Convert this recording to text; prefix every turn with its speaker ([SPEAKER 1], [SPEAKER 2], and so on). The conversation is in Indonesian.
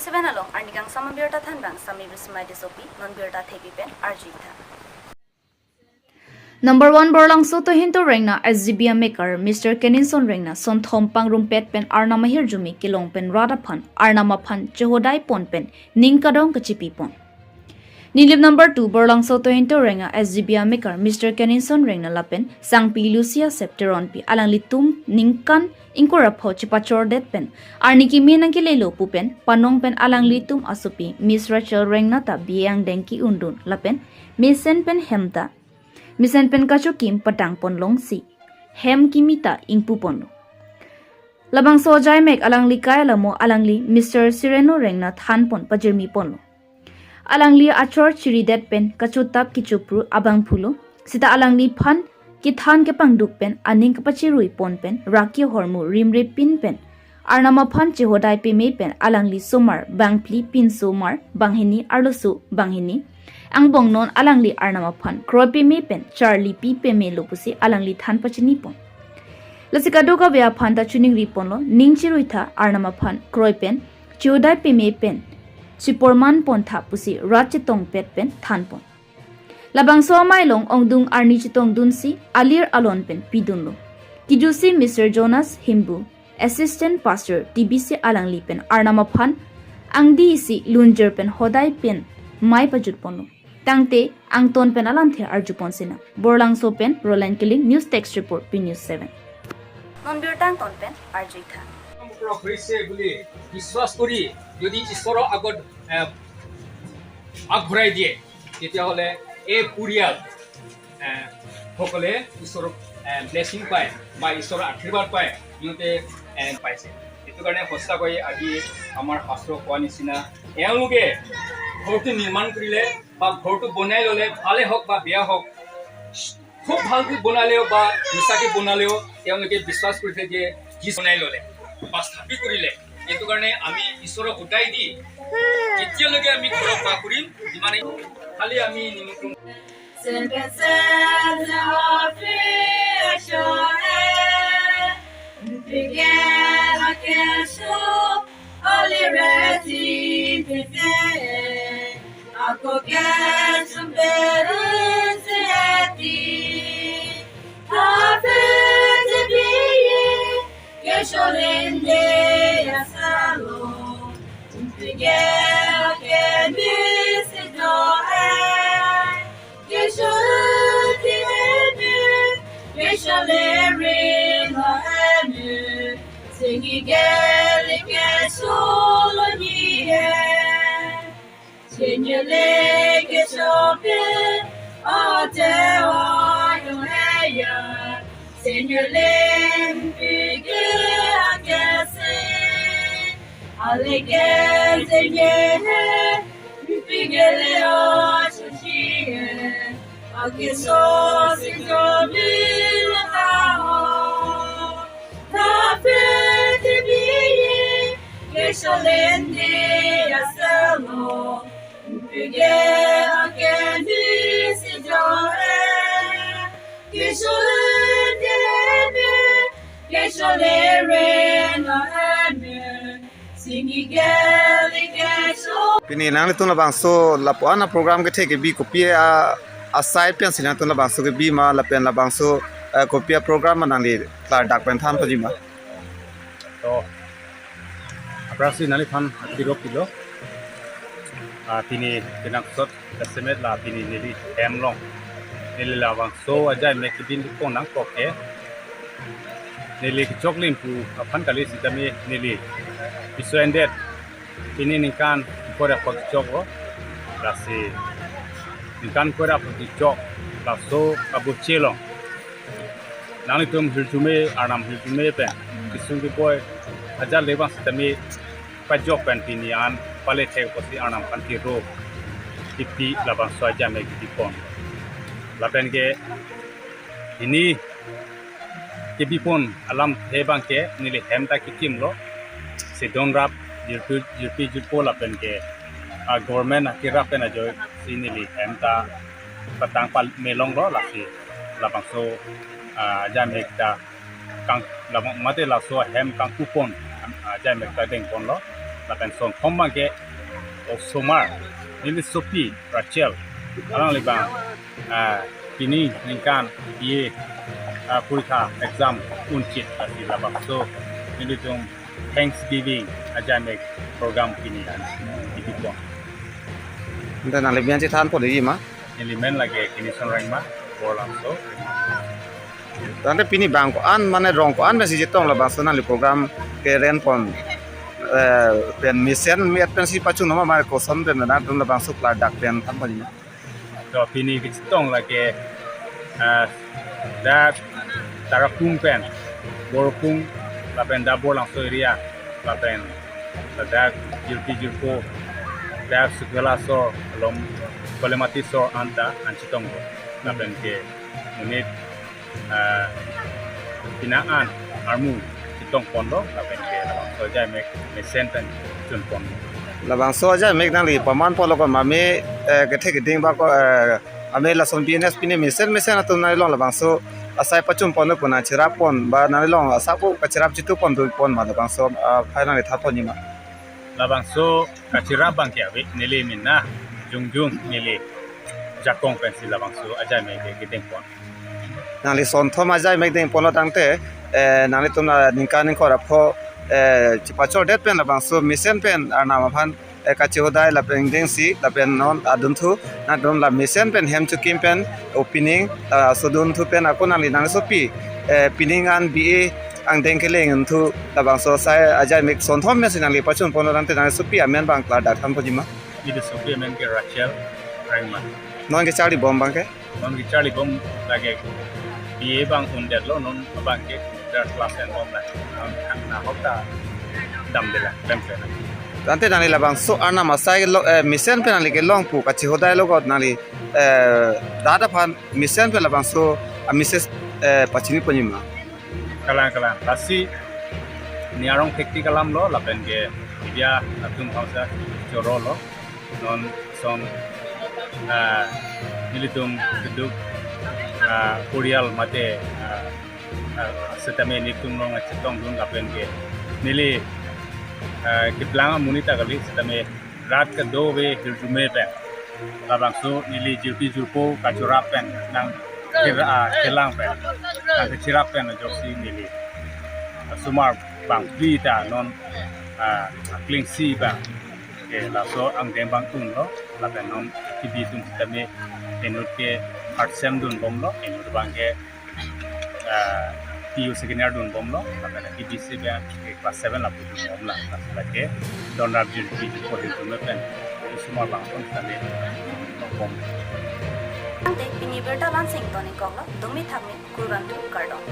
[SPEAKER 1] 7 along arnikang samabirta thanbang samibismai disopi non-birta thepipen arjitha. Number 1 Borlangso tohento rengna SGB amekar Mr. Kenison rengna son thom pangrumpet pen arnam ahirjume kelong pen radaphan arnama phan jehodai pon pen ningkadong kachipi pon. Nilib number 2 Borlangso tohento renga SGB amekar Mr. Kenison rengna lapen sangpi Lucia septeron pi alanglitum ningkan ingkorapho chipachordet pen arniki menangki lelo pupen panong pen alanglitum asupi Miss Rachel rengna ta biang dengki undun lapen misen pen hemta Misen pen kacho kim patang pon long si hem kimita ingpu pon lo labang so jai mek alangli kaya lamo alangli Mr. Sireno rengna than pon pajirmi pon lo alangli achor chiri det pen kacho tap kichupru abang phulo sita alangli phan ki than ke pangduk pen aning kapachirui pon pen raki hormu rimre pin pen arnama phan chehodai pe me pen alangli somar bangpli pin somar banghini arlosu banghini ang bong non alangli arnama phan kropi me pen charlie pi pe me lopusi alangli than pachini pon lasika doka bea phan ta chuning ri pon lo ningchiruitha arnama phan kroi pen chodai pe me pen chiporman pon tha pusi rachitong pet pen than pon labang so mai long ongdung arni chitong dunsi alir alon pen pidun lo kijusi Mr. Jonas Himbu assistant pastor TBC alangli pen arnama phan angdi si lunjer pen hodai pen mai pajut pon lo Tangte ang ton pen alanthe arjupon sina Borlangso pen Roland Killing News Text Report P News 7 non-birtang ton pen arjitha
[SPEAKER 2] বিশ্বাস করি যদি ঈশ্বৰৰ আগত আগবঢ়াই দিয়ে তেতিয়াহ'লে এই পৰিয়াল সকলে ঈশ্বৰৰ ব্লেছিং পায় বা ঈশ্বৰৰ আশীৰ্বাদ পায় সিহঁতে পাইছে সেইটো কাৰণে সঁচাকৈ আজি আমাৰ শাস্ত্ৰ কোৱা নিচিনা এওঁলোকে ঘৰটো নিৰ্মাণ কৰিলে বা ঘৰটো বনাই ল'লে ভালে হওক বা বেয়া হওক খুব ভালকৈ বনালেও বা মিছাকৈ বনালেও তেওঁলোকে বিশ্বাস কৰিছে যে যি বনাই ল'লে বা স্থাপিত কৰিলে সেইটো কাৰণে আমি ঈশ্বৰক উঠাই দি এতিয়ালৈকে আমি ঘৰক বা কৰিম যিমানেই খালি আমি নিমন্ত্ৰণ
[SPEAKER 3] Aku kesem berseti, tapi terbiye kesolende ya salo, pergi ke bisi doa, kesolti ebe, kesolerin ebe, segi geli kesoloniye. Senyele ke sope ate oyo heya Senyele mpige akese Alege zenyehe mpige leo shushiye Akeso sinzobile kao Tapete biye Kesholende yaselo Again, again, this is your end.
[SPEAKER 4] Pini nang itu na bangso lapuan na program ke theke bi kopia asai pian sina tu na bangso ke bi ma lapian na bangso kopia program nang di klar dak pen tham pajima.
[SPEAKER 5] To abrasi nali than kilo kilo. Tini kenang sot kesemet la tini nili long nili lawang so aja mekibin di konang koke nili choklin pu apan kali sitami nili isuendet tini ningkan kora pak choko lasi ningkan kora pak chok laso abu chelong nang itum hirjume arnam hirjume pen kisungi boy aja lewang sitami pajok pen tini an pale thek posi arnam kanti ro tipi labang swaja me gipon lapen ke ini kebipon alam hebang ke nili hemta kikim lo se don rap jirpi jirpo lapen ke government akira pen ajo sinili hemta patang pal melong lo lasi labang so aja mekta kang labang mate la so hem kang kupon aja mekta deng pon lo lapen son thomba ke osomar nili sopi rachel alang libang kini ningkan ye purikha exam unchit ati labang so nili tung Thanksgiving aja make program kini kan itu pun
[SPEAKER 4] dan nang lebihan ci than po di ma
[SPEAKER 5] elemen lagi kenison rengma Borlangso
[SPEAKER 4] dan pini bang ko an mane rong ko an mesi jitong la bang so nang li program ke ren pon pen misen mi at pen si pachung nama ma ko som pen na tum la bang so kla dak pen tam pa ni
[SPEAKER 5] to pini kitong lagi da tarakung pen borkung lapen da Borlangso area lapen da jirko da segala so lom kolemati so anta ancitong lapen ke unit pinaan armu itong pondo lapen ke so jai mek senten chun pondo
[SPEAKER 4] la bang so ja mek nang li paman po lo ko ma me ke the ke ding ba ko ame la som bns pini misen atum na long la bang so asai pachum pon ko na chira pon ba na long asapu ka chirap chitu pon du pon ma la bang so final tha pon ni ma
[SPEAKER 5] labang so kachira bang ke awi nili minna jungjung nili jakong pensi labang so aja me ke ding pon
[SPEAKER 4] nang li son thoma jai mek ding pon lo tang te nang li tum na ningka ning ko ra pho chipachor det pen la bang so misen pen arnam phan kachehodai la pen ding si la pen non adun thu na dum la misen pen hem chu kim pen opening so dun thu pen akona li nang so pi pining an bi ang deng keleng thu la bang so sai ajai mek son thom me sinang li pachun pon ran te nang so pi amen bang kla dak tham po jima
[SPEAKER 5] itu sopi men ke rachel rengma
[SPEAKER 4] non ke chali bom bang ke
[SPEAKER 5] non ki charlie bom lagi biye bang undet lo non bang ke third class and bom la na hokta dam de la temple
[SPEAKER 4] ante nang li la bang so arnam asai misen pen li ke long pu kachehodai lo got nang li data phan misen pen la bang so mises pachini po jima
[SPEAKER 5] kalang lasi niarong tekti kalam lo lapen ke dia atum hausa choro lo non son nilitum geduk kurial mate setame nitum lo ngacetong dun lapen ke nili kiblang munita kali setame rat ke do we hirjume pe labang so nili jirti jurpo kachura pen nang kelang pen nang kechirap pen joksi nili sumar bang vita non kling si bang ke la so ang dem bang tung lo la pen non tibi tung setame enut ke art sem dun bom lo enut bang ke tiu secondary dun bom lo la pen tibi se bang ke class 7 la dun bom la ke don rap jirti ko dun pen sumar bang tung setame bom
[SPEAKER 1] Ante pini berda lansing toni koglo dumi thakni kuran tu kardong